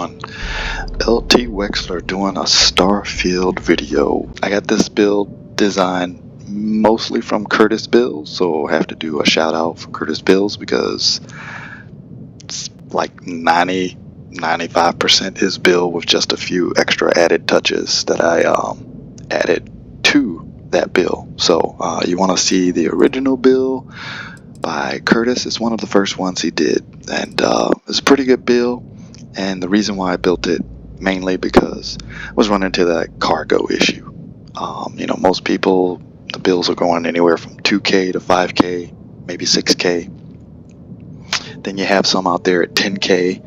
everyone? LT Wexler doing a Starfield video. I got this build designed mostly from CurtisBuilds, so I have to do a shout out for CurtisBuilds because it's like 95% his build with just a few extra added touches that I added to that build. So you want to see the original build by Curtis. It's one of the first ones he did, and it's a pretty good build. And the reason why I built it mainly because I was running into that cargo issue. Most people, the bills are going anywhere from 2K to 5K, maybe 6K. Then you have some out there at 10K.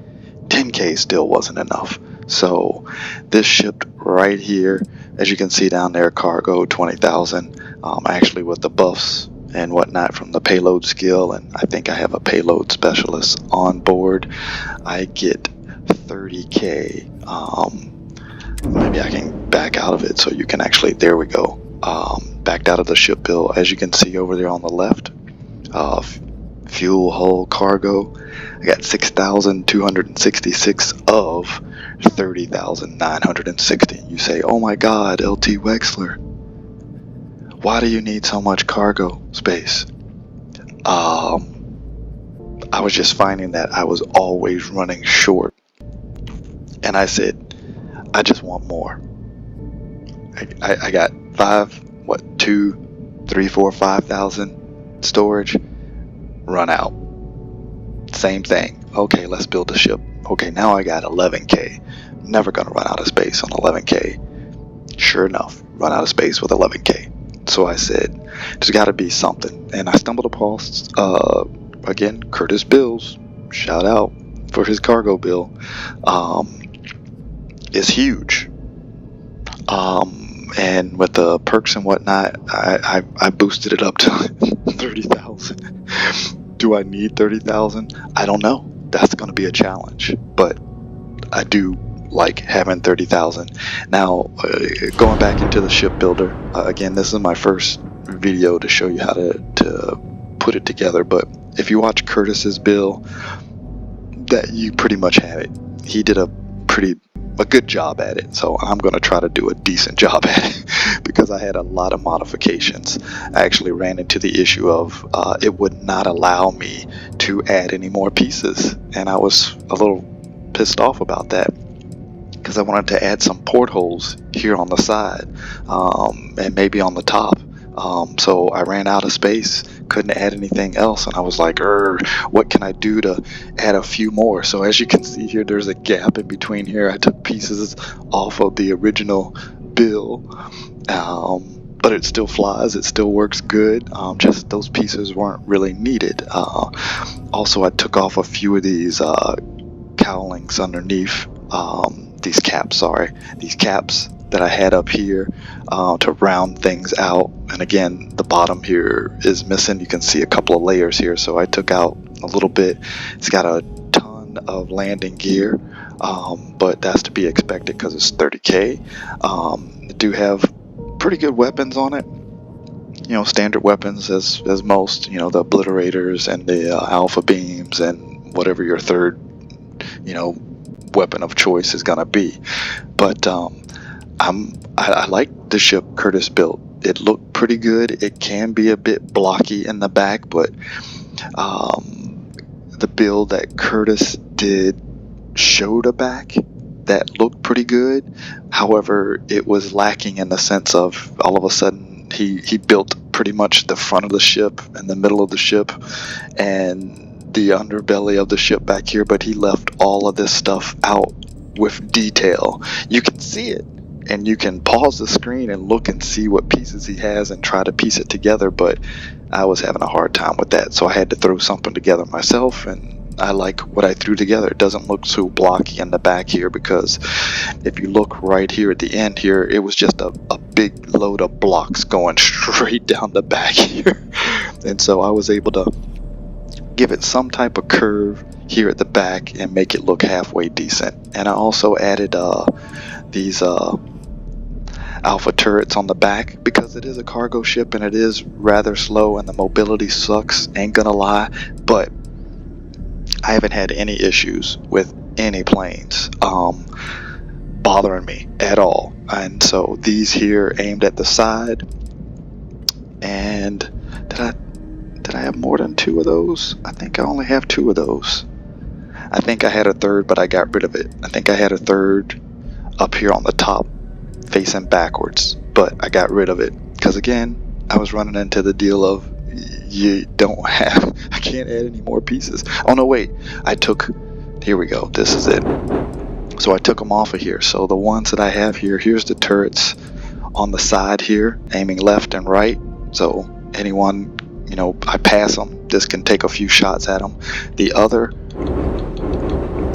10K still wasn't enough. So this shipped right here. As you can see down there, cargo 20,000. Actually with the buffs and whatnot from the payload skill, and I think I have a payload specialist on board, I get 30K. Maybe I can back out of it so you can actually, there we go. Backed out of the ship bill. As you can see over there on the left, fuel, hull, cargo, I got 6,266 of 30,960. You say, oh my god, LT Wexler, why do you need so much cargo space? I was just finding that I was always running short, and I said, I just want more. I got 5,000 storage, run out. Same thing. Okay, let's build a ship. Okay, now I got 11K. Never gonna run out of space on 11K. Sure enough, run out of space with 11K. So I said, there's got to be something, and I stumbled upon again, CurtisBuilds. Shout out for his cargo bill. It's huge. And with the perks and whatnot, I boosted it up to 30,000. Do I need 30,000? I don't know. That's going to be a challenge, but I do like having 30,000. Now, going back into the shipbuilder, again, this is my first video to show you how to put it together, but if you watch Curtis's build, that you pretty much have it. He did a good job at it, so I'm going to try to do a decent job at it because I had a lot of modifications. I actually ran into the issue of it would not allow me to add any more pieces, and I was a little pissed off about that because I wanted to add some portholes here on the side and maybe on the top. So I ran out of space, couldn't add anything else, and I was like, what can I do to add a few more? So as you can see here, there's a gap in between here. I took pieces off of the original bill, but it still flies, it still works good, just those pieces weren't really needed. Also, I took off a few of these cowlings underneath, these caps that I had up here to round things out. And again, the bottom here is missing. You can see a couple of layers here, so I took out a little bit. It's got a ton of landing gear, but that's to be expected because it's 30K. I do have pretty good weapons on it, standard weapons as most, the obliterators and the alpha beams and whatever your third weapon of choice is gonna be. But I like the ship Curtis built. It looked pretty good. It can be a bit blocky in the back, but the build that Curtis did showed a back that looked pretty good. However, it was lacking in the sense of all of a sudden he built pretty much the front of the ship and the middle of the ship and the underbelly of the ship back here, but he left all of this stuff out with detail. You can see it, and you can pause the screen and look and see what pieces he has and try to piece it together, but I was having a hard time with that, so I had to throw something together myself, and I like what I threw together. It doesn't look so blocky in the back here, because if you look right here at the end here, it was just a big load of blocks going straight down the back here. And so I was able to give it some type of curve here at the back and make it look halfway decent. And I also added these alpha turrets on the back, because it is a cargo ship and it is rather slow and the mobility sucks, ain't gonna lie, but I haven't had any issues with any planes bothering me at all. And so these here aimed at the side. And did I have more than 2 of those? I think I only have 2 of those. I think I had a third, but I got rid of it. I think I had a third up here on the top facing backwards, but I got rid of it because, again, I was running into the deal of I can't add any more pieces. Oh no, wait, here we go, this is it. So I took them off of here. So the ones that I have here, here's the turrets on the side here, aiming left and right. So anyone, I pass them, this can take a few shots at them. The other,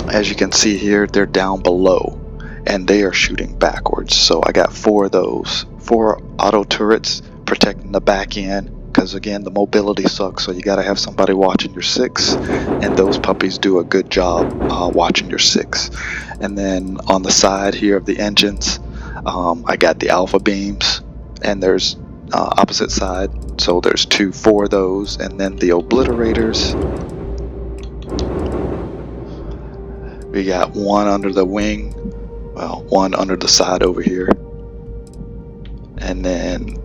as you can see here, they're down below and they are shooting backwards. So I got 4 of those, 4 auto turrets protecting the back end, because again, the mobility sucks, so you got to have somebody watching your 6, and those puppies do a good job watching your 6. And then on the side here of the engines, I got the alpha beams, and there's opposite side, so there's 4 of those, and then the obliterators, we got 1 under the wing, well, 1 under the side over here, and then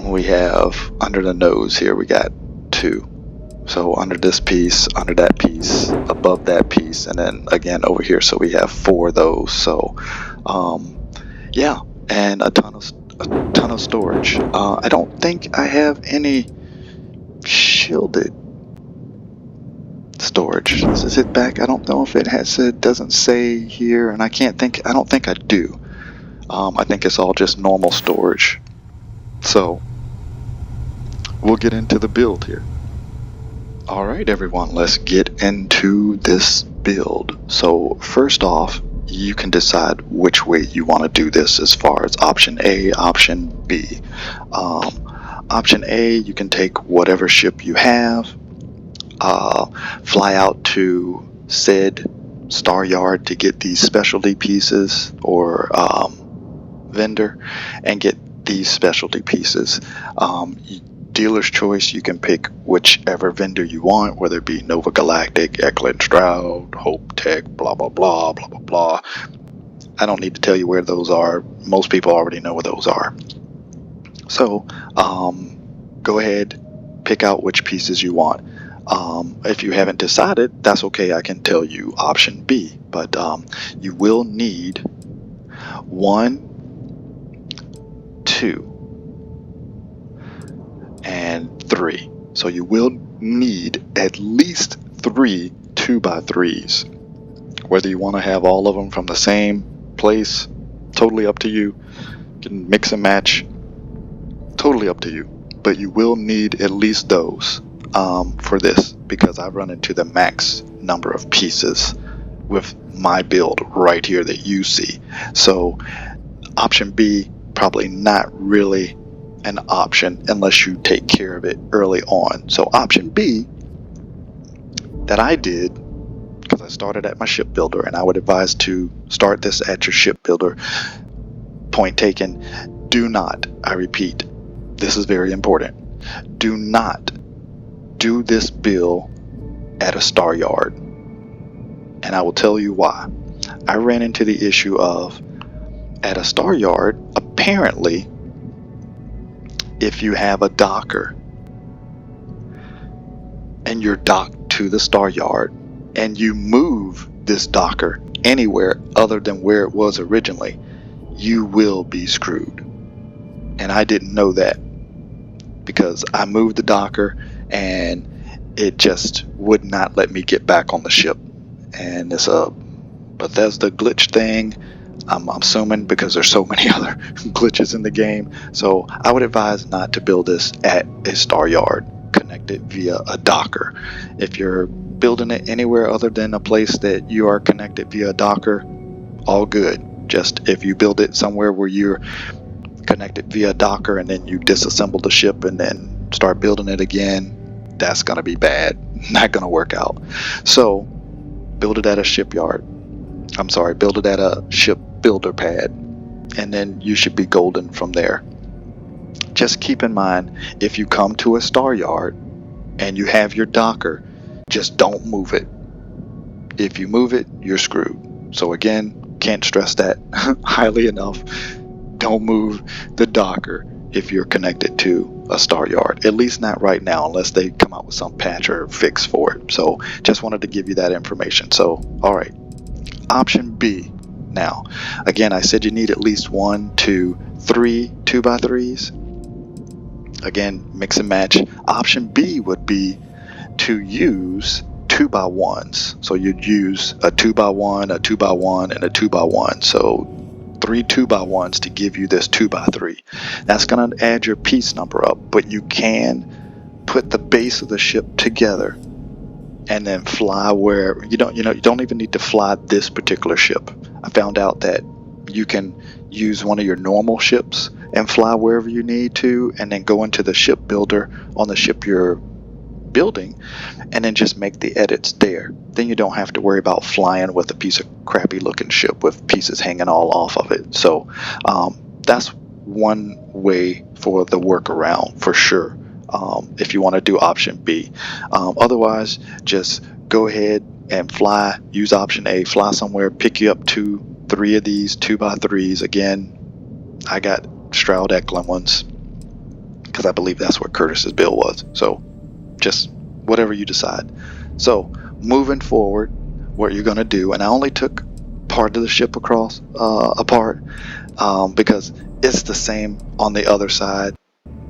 we have under the nose here, we got 2. So under this piece, under that piece, above that piece, and then again over here, so we have 4 of those. So yeah, and a ton of storage. I don't think I have any shielded storage. Is it back? I don't know if it doesn't say here, and I don't think I do. I think it's all just normal storage. So we'll get into the build here. Alright everyone, let's get into this build. So first off, you can decide which way you want to do this as far as option A, option B. Option A, you can take whatever ship you have, fly out to said star yard to get these specialty pieces, or vendor, and get these specialty pieces. Dealer's choice, you can pick whichever vendor you want, whether it be Nova Galactic, Eklund Stroud, Hope Tech, blah blah blah blah blah blah. I don't need to tell you where those are. Most people already know where those are. So go ahead, pick out which pieces you want. If you haven't decided, that's okay, I can tell you option B, but you will need 1, 2, and 3. So you will need at least 3 2x3s. Whether you want to have all of them from the same place, totally up to you. You can mix and match, totally up to you. But you will need at least those for this, because I've run into the max number of pieces with my build right here that you see. So option B, probably not really an option unless you take care of it early on. So option B that I did, because I started at my shipbuilder, and I would advise to start this at your shipbuilder. Point taken. Do not, I repeat, this is very important, do not do this build at a star yard, and I will tell you why. I ran into the issue of, at a star yard, apparently if you have a docker and you're docked to the star yard and you move this docker anywhere other than where it was originally, you will be screwed. And I didn't know that, because I moved the docker and it just would not let me get back on the ship. And it's a Bethesda glitch thing, I'm assuming, because there's so many other glitches in the game. So I would advise not to build this at a star yard connected via a docker. If you're building it anywhere other than a place that you are connected via a docker, all good. Just if you build it somewhere where you're connected via docker and then you disassemble the ship and then start building it again, that's gonna be bad, not gonna work out. So build it at a shipyard. Build it at a shipbuilder pad, and then you should be golden from there. Just keep in mind, if you come to a star yard and you have your docker, just don't move it. If you move it, you're screwed. So again, can't stress that highly enough. Don't move the docker if you're connected to a star yard, at least not right now, unless they come out with some patch or fix for it. So just wanted to give you that information. So all right, option B. Now again, I said you need at least 1, 2, 3 2x3s. Again, mix and match. Option B would be to use 2x1s. So you'd use a 2x1, a 2x1, and a 2x1. So 3 2x1s to give you this 2x3. That's going to add your piece number up, but you can put the base of the ship together and then fly where you don't even need to fly this particular ship. I found out that you can use one of your normal ships and fly wherever you need to, and then go into the ship builder on the ship you're building and then just make the edits there. Then you don't have to worry about flying with a piece of crappy looking ship with pieces hanging all off of it. So that's one way for the workaround for sure, if you want to do option B. Otherwise, just go ahead and fly, use option A, fly somewhere, pick you up 2, 3 of these 2x3s. Again, I got Stroud Eklund ones because I believe that's what Curtis's build was. So just whatever you decide. So moving forward, what you're going to do, and I only took part of the ship across apart because it's the same on the other side.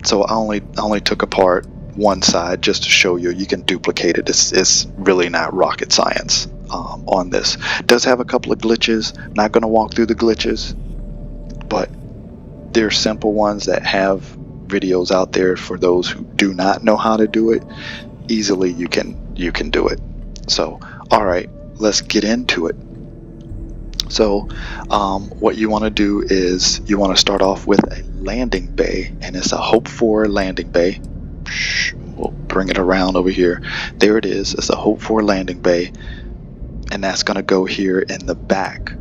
So I only took apart one side just to show you can duplicate it. It's really not rocket science on this. It does have a couple of glitches. Not going to walk through the glitches, but they're simple ones that have videos out there for those who do not know how to do it. Easily you can do it. So all right, let's get into it. So what you want to do is you want to start off with a landing bay, and it's a hoped for landing bay. We'll bring it around over here. There it is. It's a hoped for landing bay, and that's going to go here in the back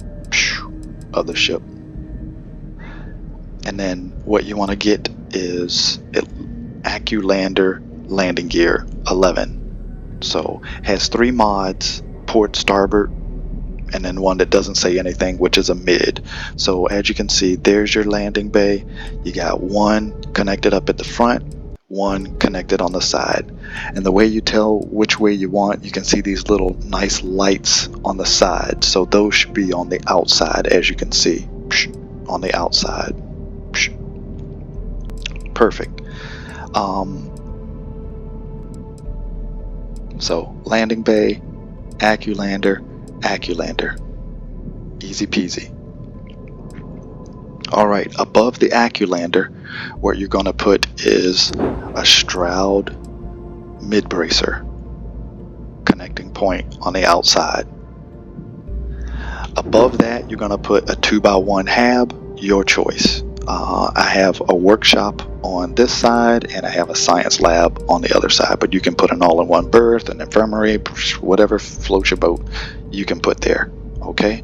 of the ship. And then what you want to get is AccuLander landing gear 11. So has 3 mods: port, starboard, and then one that doesn't say anything, which is a mid. So as you can see, there's your landing bay. You got one connected up at the front, one connected on the side. And the way you tell which way you want, you can see these little nice lights on the side. So those should be on the outside, as you can see, on the outside. Perfect. So landing bay, AccuLander, easy peasy. All right, above the AccuLander, what you're going to put is a Stroud mid bracer connecting point on the outside. Above that, you're going to put a 2x1 hab, your choice. I have a workshop on this side and I have a science lab on the other side, but you can put an all-in-one berth, an infirmary, whatever floats your boat, you can put there. Okay,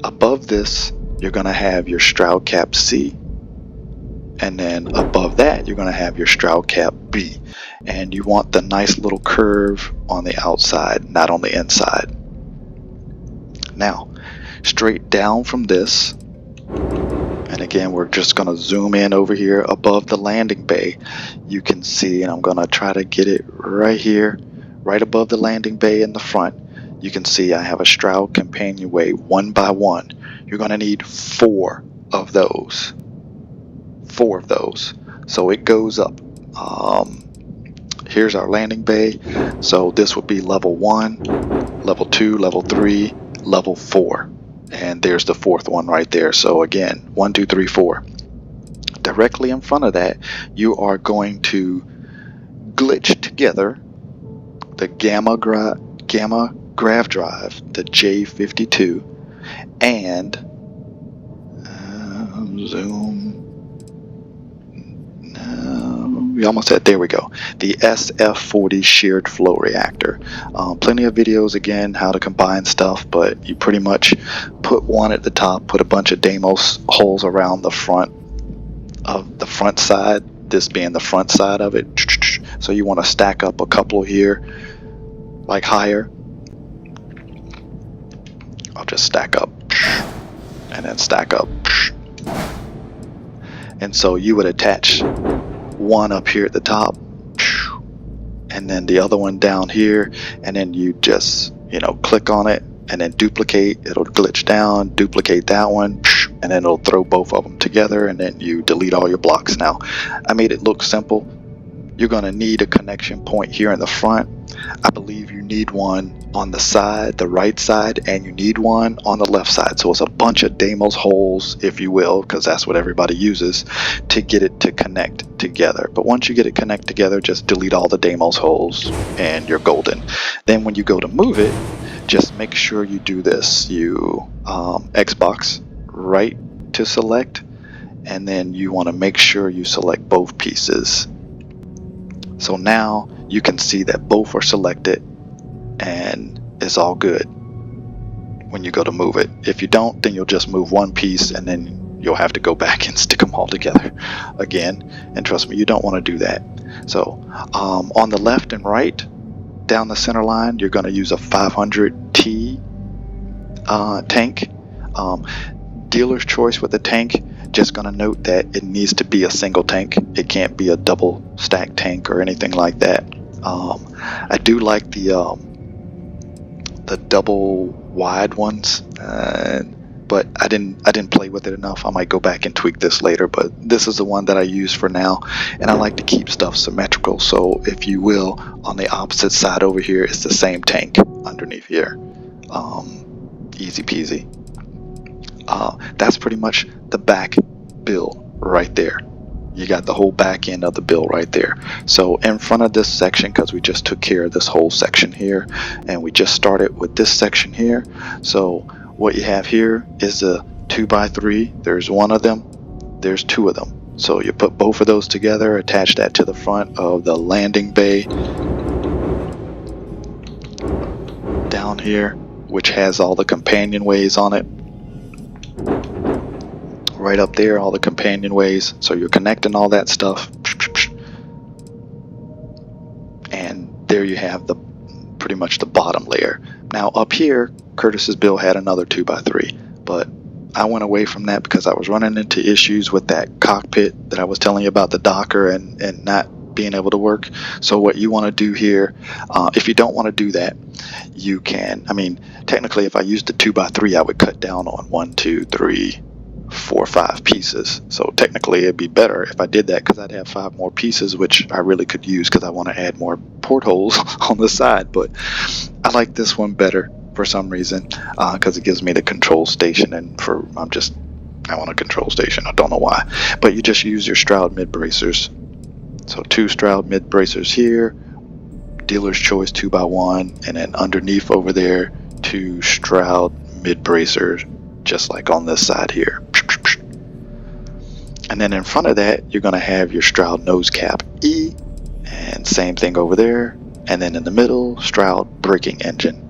above this you're going to have your Stroud Cap C, and then above that you're going to have your Stroud Cap B, and you want the nice little curve on the outside, not on the inside. Now straight down from this, and again we're just going to zoom in over here above the landing bay, you can see, and I'm going to try to get it right here, right above the landing bay in the front. You can see I have a Stroud companionway 1x1. You're going to need 4 of those. 4 of those. So it goes up. Here's our landing bay. So this would be level 1, level 2, level 3, level 4. And there's the 4th one right there. So again, 1, 2, 3, 4. Directly in front of that, you are going to glitch together the gamma grav drive, the J52, and zoom. We almost had, there we go, the SF40 shared flow reactor. Plenty of videos again how to combine stuff, but you pretty much put one at the top, put a bunch of Deimos holes around the front of the front side this being the front side of it. So you want to stack up a couple here, like higher. I'll just stack up and then stack up. And so you would attach one up here at the top, and then the other one down here, and then you just, click on it and then duplicate. It'll glitch down, duplicate that one, and then it'll throw both of them together, and then you delete all your blocks. Now, I made it look simple. You're going to need a connection point here in the front. I believe you need one on the side, the right side, and you need one on the left side. So it's a bunch of Deimos holes, if you will, because that's what everybody uses to get it to connect together. But once you get it connect together, just delete all the Deimos holes and you're golden. Then when you go to move it, just make sure you do this. You Xbox right to select, and then you want to make sure you select both pieces. So now you can see that both are selected and it's all good when you go to move it. If you don't, then you'll just move one piece and then you'll have to go back and stick them all together again. And trust me, you don't want to do that. So on the left and right, down the center line, you're going to use a 500T tank. Dealer's choice with the tank. Just going to note that it needs to be a single tank. It can't be a double stack tank or anything like that. I do like the double wide ones, but I didn't play with it enough. I might go back and tweak this later, but this is the one that I use for now, and I like to keep stuff symmetrical. So if you will, on the opposite side over here is the same tank underneath here. Easy peasy. That's pretty much the back build right there. You got the whole back end of the build right there. So in front of this section, because we just took care of this whole section here, and we just started with this section here. So what you have here is a 2x3. There's one of them, there's two of them. So you put both of those together, attach that to the front of the landing bay down here, which has all the companionways on it. Right up there, all the companionways. So you're connecting all that stuff, and there you have pretty much the bottom layer. Now up here, Curtis's build had another 2x3, but I went away from that because I was running into issues with that cockpit that I was telling you about, the Docker, and not being able to work. So what you want to do here, if you don't want to do that, you can, technically if I used the 2x3, I would cut down on 1, 2, 3, 4, 5 pieces. So technically it'd be better if I did that, because I'd have 5 more pieces, which I really could use because I want to add more portholes on the side. But I like this one better for some reason, because it gives me the control station, and I want a control station. I don't know why. But you just use your Stroud mid bracers. So 2 Stroud mid bracers here, dealer's choice 2x1, and then underneath over there 2 Stroud mid bracers, just like on this side here. And then in front of that, you're going to have your Stroud nose cap E, and same thing over there. And then in the middle, Stroud braking engine.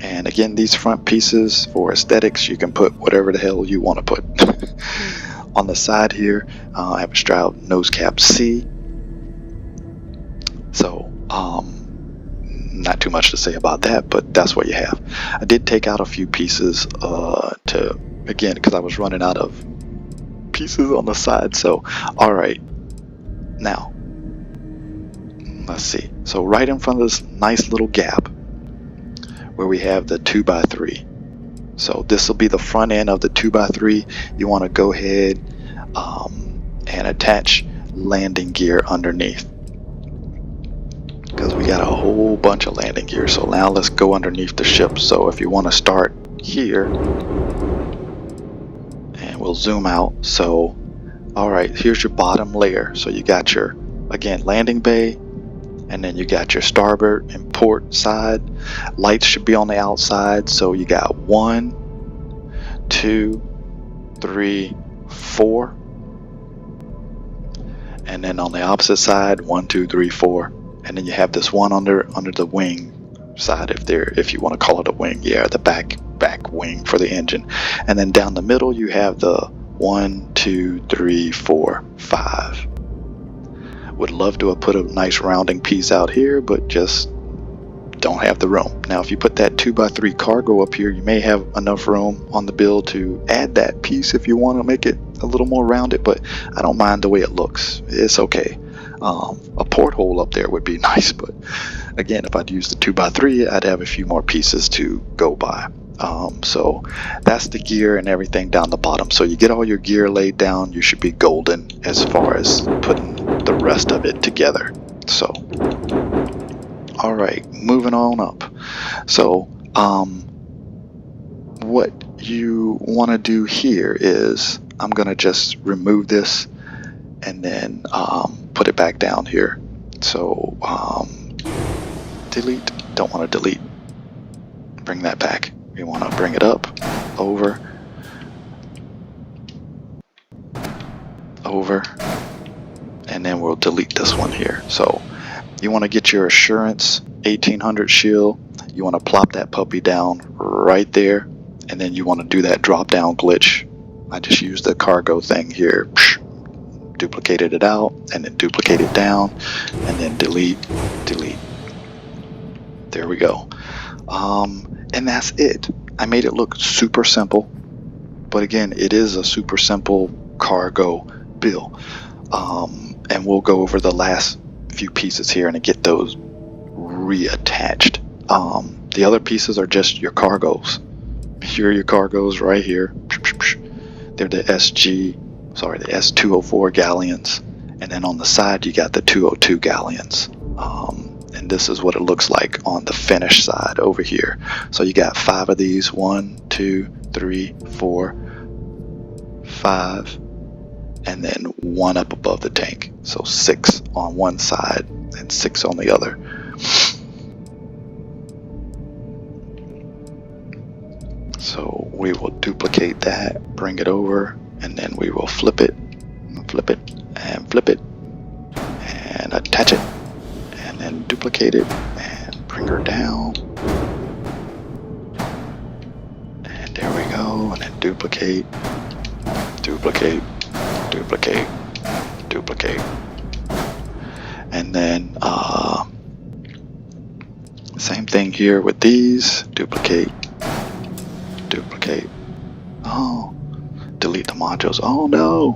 And again, these front pieces, for aesthetics, you can put whatever the hell you want to put. On the side here, I have a Stroud nose cap C. So, not too much to say about that, but that's what you have. I did take out a few pieces again, because I was running out of pieces on the side. So, alright, now let's see. So right in front of this nice little gap where we have the 2x3, so this will be the front end of the 2x3. You want to go ahead and attach landing gear underneath, because we got a whole bunch of landing gear. So now let's go underneath the ship. So if you want to start here, and we'll zoom out. So alright, here's your bottom layer. So you got your, again, landing bay, and then you got your starboard and port side. Lights should be on the outside. So you got 1, 2, 3, 4, and then on the opposite side 1, 2, 3, 4. And then you have this one under the wing side, if you want to call it a wing. Yeah, the back wing for the engine. And then down the middle you have the 1, 2, 3, 4, 5. Would love to have put a nice rounding piece out here, but just don't have the room. Now if you put that 2x3 cargo up here, you may have enough room on the build to add that piece if you want to make it a little more rounded, but I don't mind the way it looks. It's okay. A porthole up there would be nice, but again, if I'd use the 2x3, I'd have a few more pieces to go by. So that's the gear and everything down the bottom. So you get all your gear laid down, you should be golden as far as putting the rest of it together. So alright, moving on up. So what you want to do here is I'm gonna just remove this and then put it back down here. So delete, don't want to delete, bring that back. We want to bring it up, over, and then we'll delete this one here. So you want to get your assurance 1800 shield, you want to plop that puppy down right there, and then you want to do that drop down glitch. I just used the cargo thing here, duplicated it out, and then duplicate it down, and then delete. There we go. And that's it. I made it look super simple, but again, it is a super simple cargo build. And we'll go over the last few pieces here and get those reattached. The other pieces are just your cargoes. Here are your cargoes right here. They're the the S204 galleons, and then on the side you got the 202 galleons. And this is what it looks like on the finished side over here. So you got 5 of these, 1, 2, 3, 4, 5, and then 1 up above the tank. So 6 on one side and 6 on the other. So we will duplicate that, bring it over, and then we will flip it, and flip it, and attach it, and then duplicate it, and bring her down. And there we go, and then duplicate, and then same thing here with these, duplicate. Oh, delete the modules. Oh no,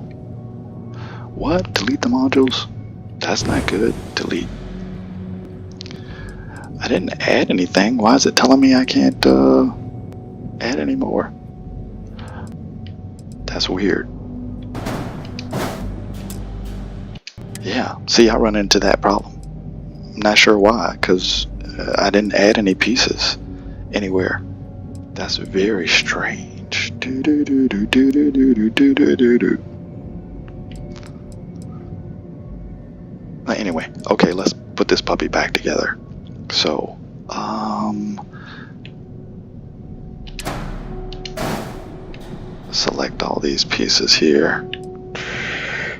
what? Delete the modules? That's not good. Delete. I didn't add anything. Why is it telling me I can't add any more? That's weird. Yeah, see, I run into that problem. I'm not sure why, because I didn't add any pieces anywhere. That's very strange. Anyway, okay, let's put this puppy back together. So, select all these pieces here.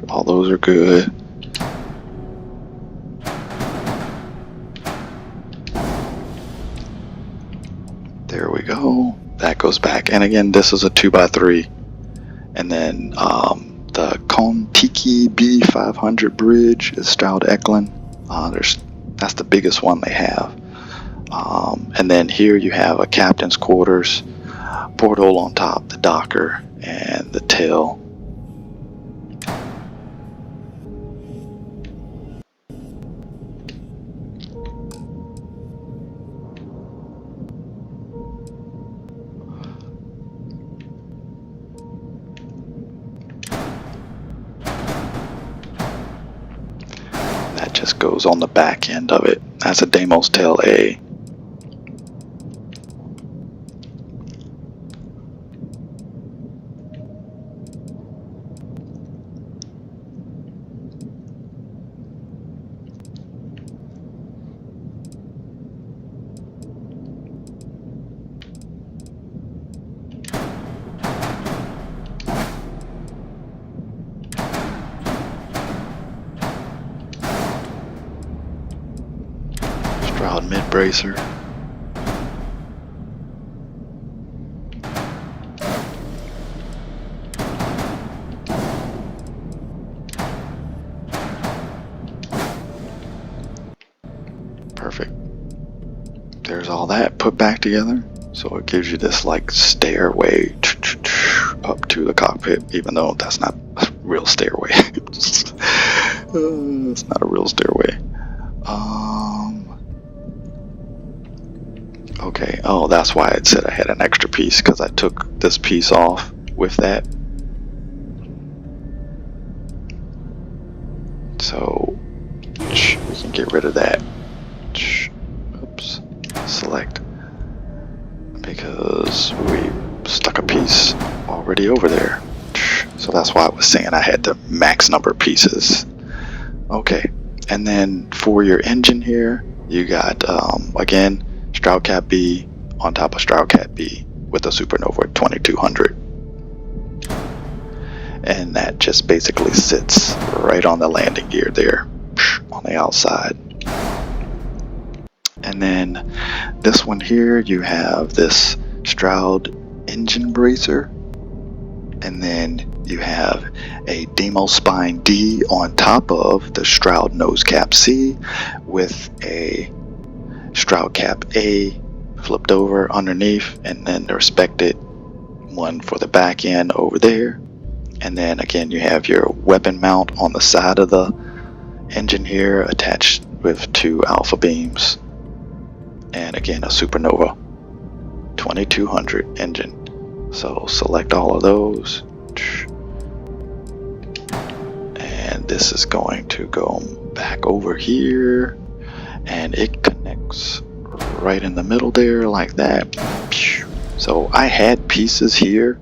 All those are good. There we go. That goes back. And again, this is a 2x3. And then the Kontiki B500 bridge is styled Eklund. That's the biggest one they have. And then here you have a captain's quarters, porthole on top, the docker, and the tail. That just goes on the back end of it. That's a Deimos tail A. Stroud mid-bracer. Perfect. There's all that put back together. So it gives you this like stairway up to the cockpit, even though that's not a real stairway. It's not a real stairway. Okay, oh, that's why it said I had an extra piece, because I took this piece off with that. So we can get rid of that. Oops, select, because we stuck a piece already over there. So that's why I was saying I had the max number of pieces. Okay, and then for your engine here, you got again Stroud Cap B on top of Stroud Cap B with a Supernova 2200, and that just basically sits right on the landing gear there on the outside. And then this one here, you have this Stroud engine bracer, and then you have a Demo Spine D on top of the Stroud Nose Cap C with a Stroud Cap A flipped over underneath, and then the respected one for the back end over there. And then again, you have your weapon mount on the side of the engine here, attached with 2 alpha beams, and again a Supernova 2200 engine. So select all of those, and this is going to go back over here, and it connects right in the middle there like that. So I had pieces here,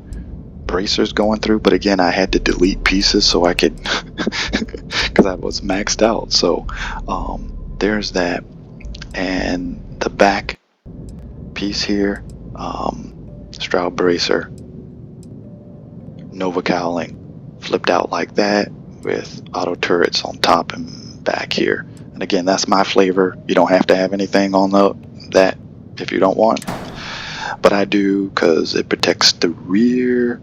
bracers going through, but again I had to delete pieces so I could because I was maxed out. So there's that, and the back piece here, Stroud bracer, Nova cowling flipped out like that with auto turrets on top and back here. And again, that's my flavor. You don't have to have anything on that if you don't want, but I do because it protects the rear.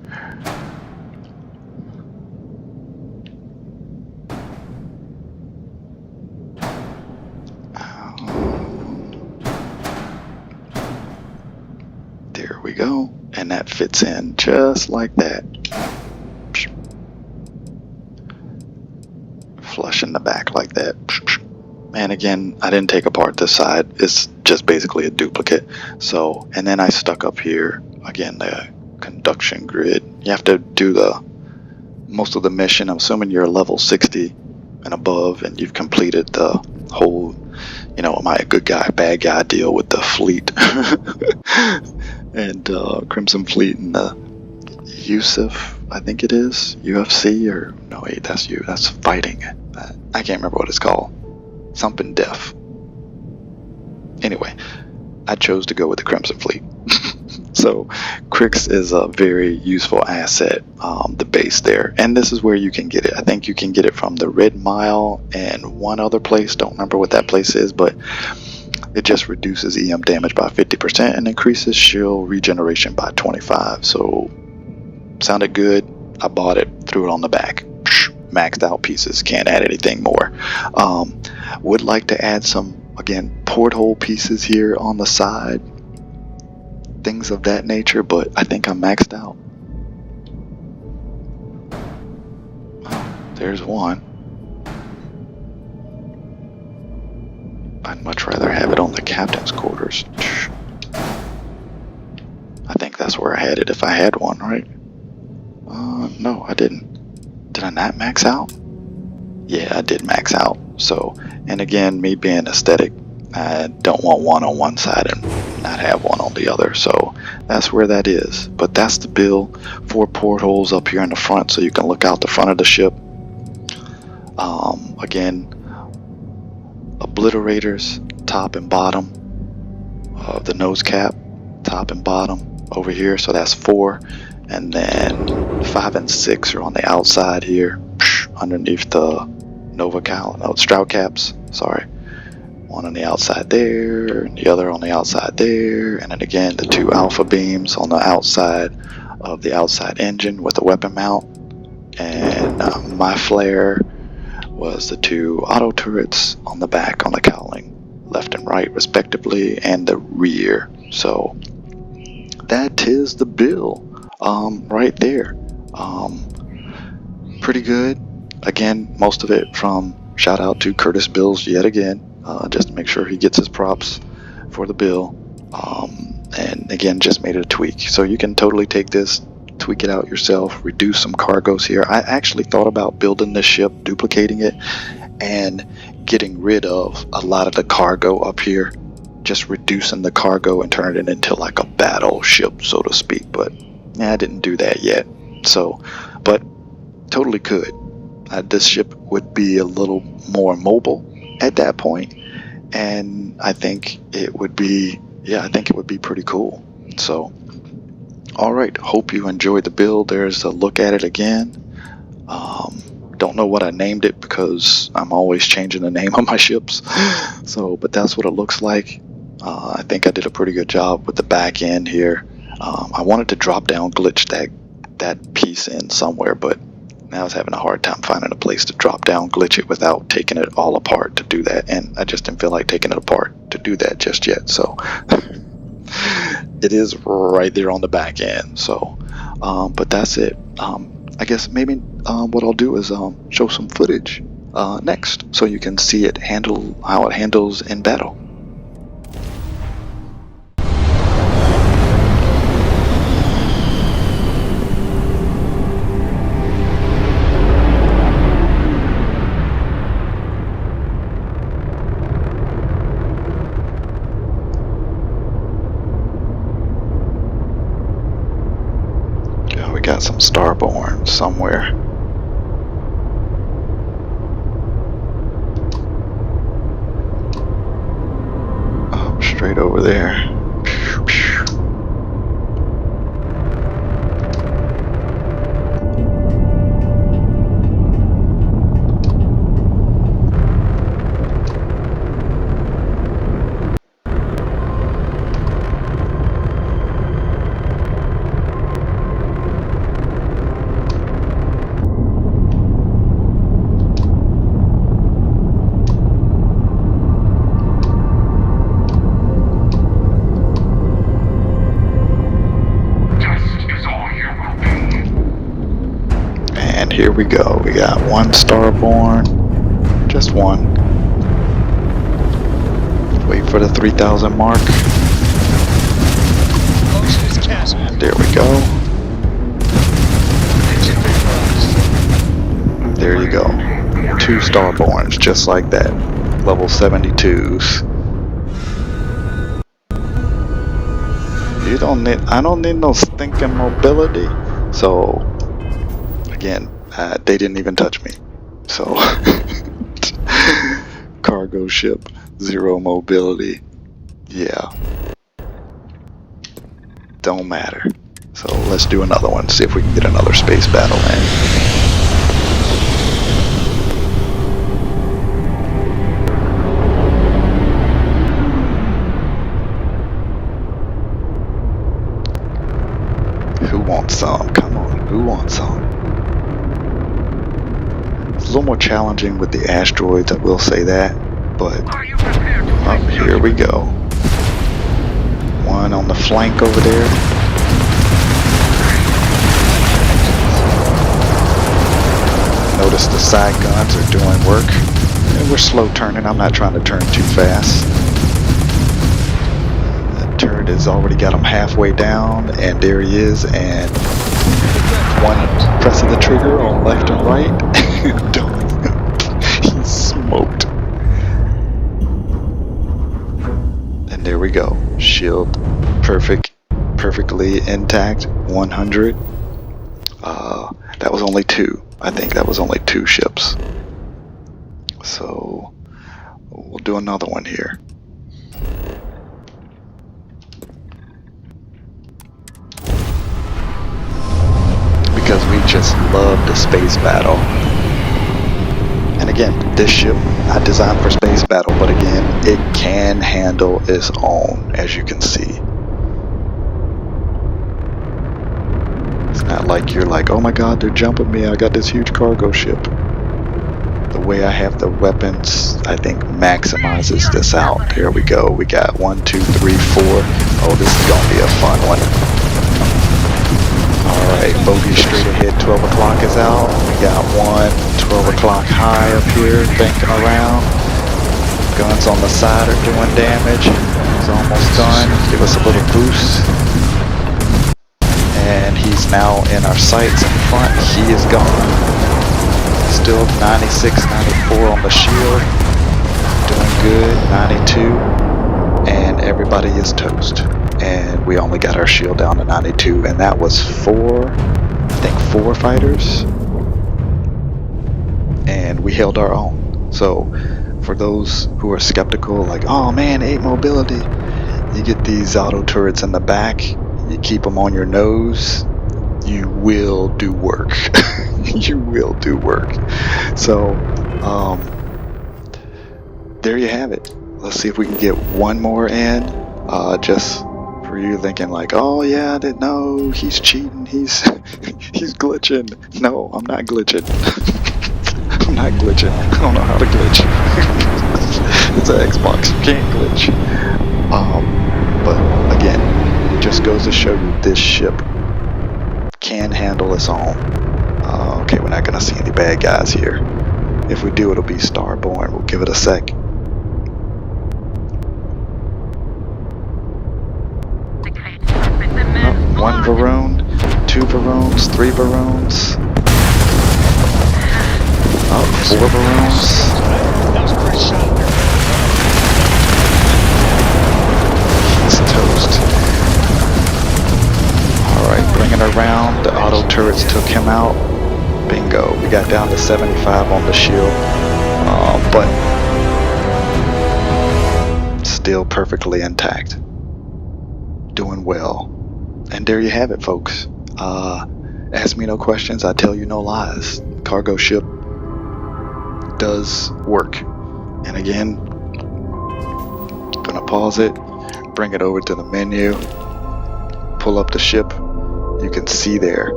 There we go, and that fits in just like that. Flush in the back like that. And again, I didn't take apart this side, it's just basically a duplicate. So, and then I stuck up here again the conduction grid. You have to do the most of the mission. I'm assuming you're level 60 and above, and you've completed the whole, you know, am I a good guy, bad guy deal with the fleet and Crimson Fleet and the Yusuf, I think it is, UFC, or no wait, that's fighting. I can't remember what it's called. Something deaf. Anyway, I chose to go with the Crimson Fleet. So Crix is a very useful asset, the base there, and this is where you can get it. I think you can get it from the Red Mile and one other place, don't remember what that place is, but it just reduces EM damage by 50% and increases shield regeneration by 25. So sounded good. I bought it, threw it on the back. Maxed out pieces, can't add anything more. Would like to add some, again, porthole pieces here on the side, things of that nature, but I think I'm maxed out. There's one. I'd much rather have it on the captain's quarters. I think that's where I had it if I had one, right? No, I didn't. Did I not max out? Yeah, I did max out. So, and again, me being aesthetic, I don't want one on one side and not have one on the other. So that's where that is. But that's the build. 4 portholes up here in the front so you can look out the front of the ship. Again, obliterators top and bottom of the nose cap, top and bottom over here. So that's 4. And then 5 and 6 are on the outside here, underneath the Nova cowl, no, Stroud caps, sorry. One on the outside there, and the other on the outside there, and then again the 2 alpha beams on the outside of the outside engine with a weapon mount. And my flare was the 2 auto turrets on the back on the cowling left and right respectively, and the rear. So that is the build right there. Pretty good. Again, most of it from shout out to CurtisBuilds yet again, just to make sure he gets his props for the build. And again, just made it a tweak, so you can totally take this, tweak it out yourself, reduce some cargoes here. I actually thought about building this ship, duplicating it, and getting rid of a lot of the cargo up here, just reducing the cargo and turning it into like a battleship, so to speak. But I didn't do that yet. So, but totally could. This ship would be a little more mobile at that point, and I think it would be, yeah, I think it would be pretty cool. So, all right, hope you enjoyed the build. There's a look at it again. Don't know what I named it because I'm always changing the name of my ships. So, but that's what it looks like. I think I did a pretty good job with the back end here. I wanted to drop down glitch that piece in somewhere, but now I was having a hard time finding a place to drop down glitch it without taking it all apart to do that, and I just didn't feel like taking it apart to do that just yet. So it is right there on the back end. So but that's it. I guess maybe what I'll do is show some footage next, so you can see it how it handles in battle. Got some Starborn somewhere. Oh, straight over there. Here we go. We got one Starborn, just one. Wait for the 3,000 mark. And there we go. There you go. 2 Starborns, just like that. Level 72s. I don't need no stinking mobility. So, again, they didn't even touch me. So, cargo ship, 0 mobility. Yeah. Don't matter. So let's do another one, see if we can get another space battle in. Who wants some? Come on, who wants some? It's a little more challenging with the asteroids, I will say that, but here we go. One on the flank over there. Notice the side guns are doing work. And we're slow turning, I'm not trying to turn too fast. That turret has already got him halfway down, and there he is, and one press of the trigger on left and right. He's smoked. And there we go. Shield perfectly intact. 100. That was only 2. I think that was only 2 ships. So we'll do another one here. Because we just love the space battle. And again, this ship not designed for space battle, but again, it can handle its own, as you can see. It's not like you're like, oh my god, they're jumping me, I got this huge cargo ship. the way I have the weapons, I think maximizes this out. Here we go. We got 1, 2, 3, 4. Oh, this is gonna be a fun one. Alright, bogey straight ahead, 12 o'clock is out. We got one 12 o'clock high up here, banking around. Guns on the side are doing damage. He's almost done. Give us a little boost. And he's now in our sights in front. He is gone. Still 96, 94 on the shield. Doing good, 92. And everybody is toast. And we only got our shield down to 92. And that was four fighters. And we held our own. So for those who are skeptical, like, oh man, 8 mobility. You get these auto turrets in the back. You keep them on your nose. You will do work. You will do work. So, there you have it. Let's see if we can get one more in. Just for you thinking like, oh yeah, I didn't know, he's cheating, he's glitching. No, I'm not glitching. I'm not glitching. I don't know how to glitch. It's an Xbox, you can't glitch. But again, it just goes to show you this ship can handle its own. Okay, we're not gonna see any bad guys here. If we do, it'll be Starborn. We'll give it a sec. One Varun, 2 Varuns, 3 Varuns. Oh, 4 Varuns. He's toast. Alright, bringing around. The auto turrets took him out. Bingo. We got down to 75 on the shield. But still perfectly intact. Doing well. And there you have it, folks. Ask me no questions, I tell you no lies. Cargo ship does work. And again, gonna pause it, bring it over to the menu, pull up the ship. You can see there.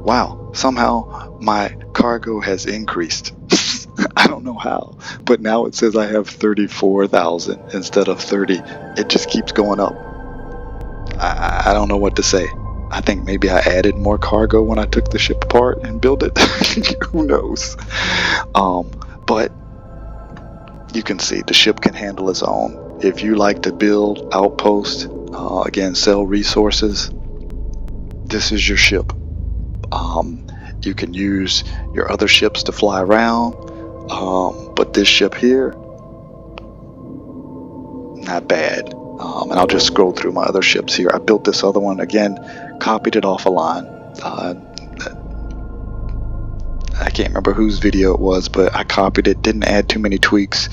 Wow, somehow my cargo has increased. I don't know how, but now it says I have 34,000 instead of 30. It just keeps going up. I don't know what to say. I think maybe I added more cargo when I took the ship apart and built it. Who knows? But you can see the ship can handle its own. If you like to build outposts, again, sell resources, this is your ship. You can use your other ships to fly around, but this ship here, not bad. And I'll just scroll through my other ships here. I built this other one again, copied it off a line. I can't remember whose video it was, but I copied it, didn't add too many tweaks.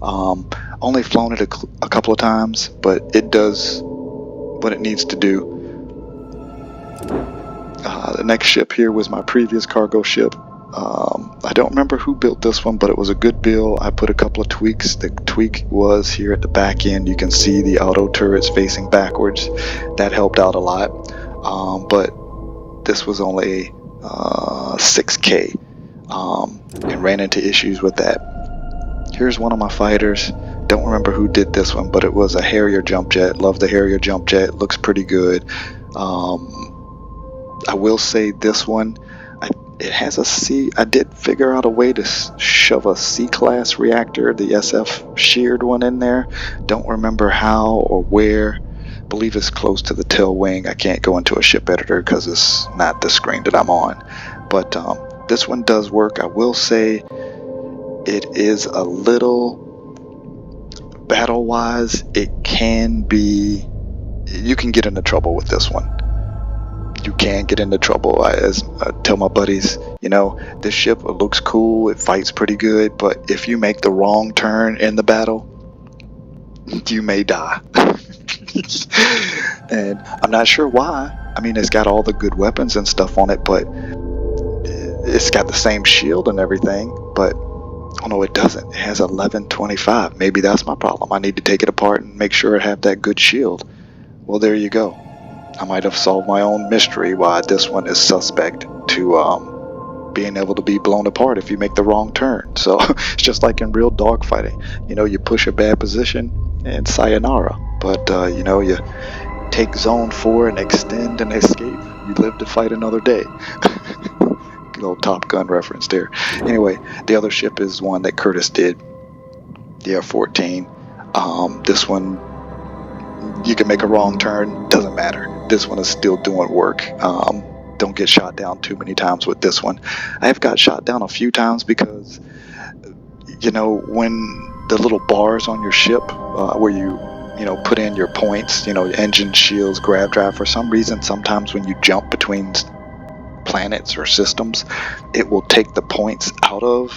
Only flown it a couple of times, but it does what it needs to do. The next ship here was my previous cargo ship. I don't remember who built this one, but it was a good build. I put a couple of tweaks. The tweak was here at the back end. You can see the auto turrets facing backwards. That helped out a lot. But this was only 6K and ran into issues with that. Here's one of my fighters. Don't remember who did this one, but it was a Harrier jump jet. Love the Harrier jump jet. Looks pretty good. I will say this one, it has a C. I did figure out a way to shove a C-class reactor, the SF sheared one, in there. Don't remember how or where. I believe it's close to the tail wing. I can't go into a ship editor because it's not the screen that I'm on. But this one does work. I will say it is a little battle-wise. It can be. You can get into trouble with this one. You can get into trouble. As I tell my buddies, you know, this ship looks cool, it fights pretty good, but if you make the wrong turn in the battle, you may die. And I'm not sure why. I mean, it's got all the good weapons and stuff on it, but it's got the same shield and everything, but oh no, it doesn't. It has 1125. Maybe that's my problem. I need to take it apart and make sure it have that good shield. Well, there you go. I might have solved my own mystery why this one is suspect to being able to be blown apart if you make the wrong turn. So it's just like in real dogfighting. You know, you push a bad position and sayonara. But you know, you take zone 4 and extend and escape. You live to fight another day. Good old Top Gun reference there. Anyway, the other ship is one that Curtis did, the F14. This one, you can make a wrong turn, doesn't matter. This one is still doing work. Don't get shot down too many times with this one. I have got shot down a few times because, you know, when the little bars on your ship where you know, put in your points, you know, engine, shields, grav drive, for some reason, sometimes when you jump between planets or systems, it will take the points out of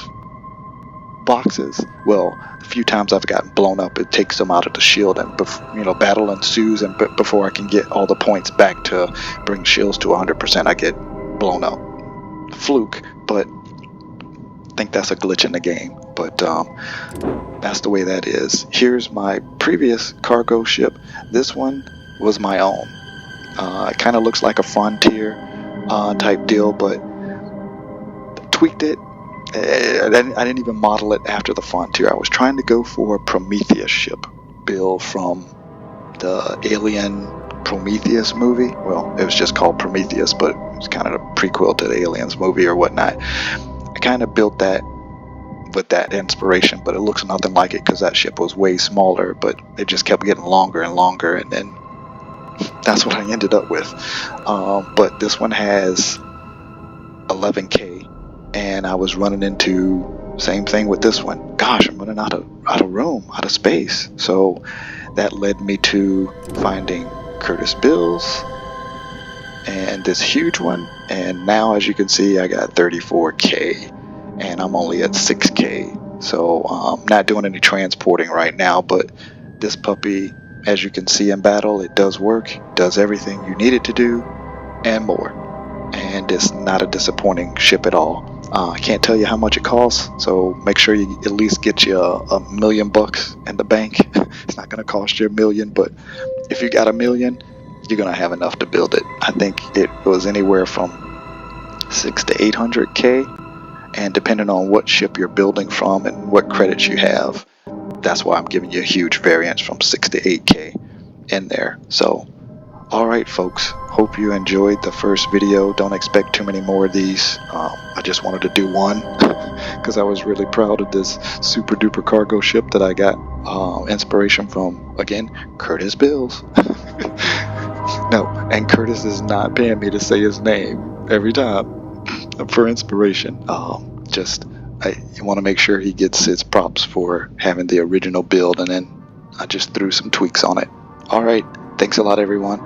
boxes. Well, a few times I've gotten blown up, it takes them out of the shield, and you know, battle ensues, and before I can get all the points back to bring shields to 100%, I get blown up. Fluke, but I think that's a glitch in the game. But that's the way that is. Here's my previous cargo ship. This one was my own. It kind of looks like a Frontier type deal, but tweaked it. I didn't even model it after the Frontier. I was trying to go for a Prometheus ship build from the Alien Prometheus movie. Well, it was just called Prometheus, but it was kind of a prequel to the Aliens movie or whatnot. I kind of built that with that inspiration, but it looks nothing like it because that ship was way smaller, but it just kept getting longer and longer, and then that's what I ended up with. But this one has 11K, and I was running into same thing with this one. Gosh, I'm running out of room, out of space. So that led me to finding CurtisBuilds and this huge one, and now as you can see, I got 34K, and I'm only at 6K. So I'm not doing any transporting right now, but this puppy, as you can see in battle, it does work, does everything you need it to do, and more. And it's not a disappointing ship at all. I can't tell you how much it costs, so make sure you at least get you $1 million in the bank. It's not going to cost you $1 million, but if you got $1 million, you're going to have enough to build it. I think it was anywhere from 600 to 800K, and depending on what ship you're building from and what credits you have, that's why I'm giving you a huge variance from 6 to 8K in there. So, alright folks, hope you enjoyed the first video. Don't expect too many more of these. I just wanted to do one because I was really proud of this super duper cargo ship that I got inspiration from, again, CurtisBuilds. No, and Curtis is not paying me to say his name every time for inspiration. I want to make sure he gets his props for having the original build, and then I just threw some tweaks on it. Alright, thanks a lot everyone.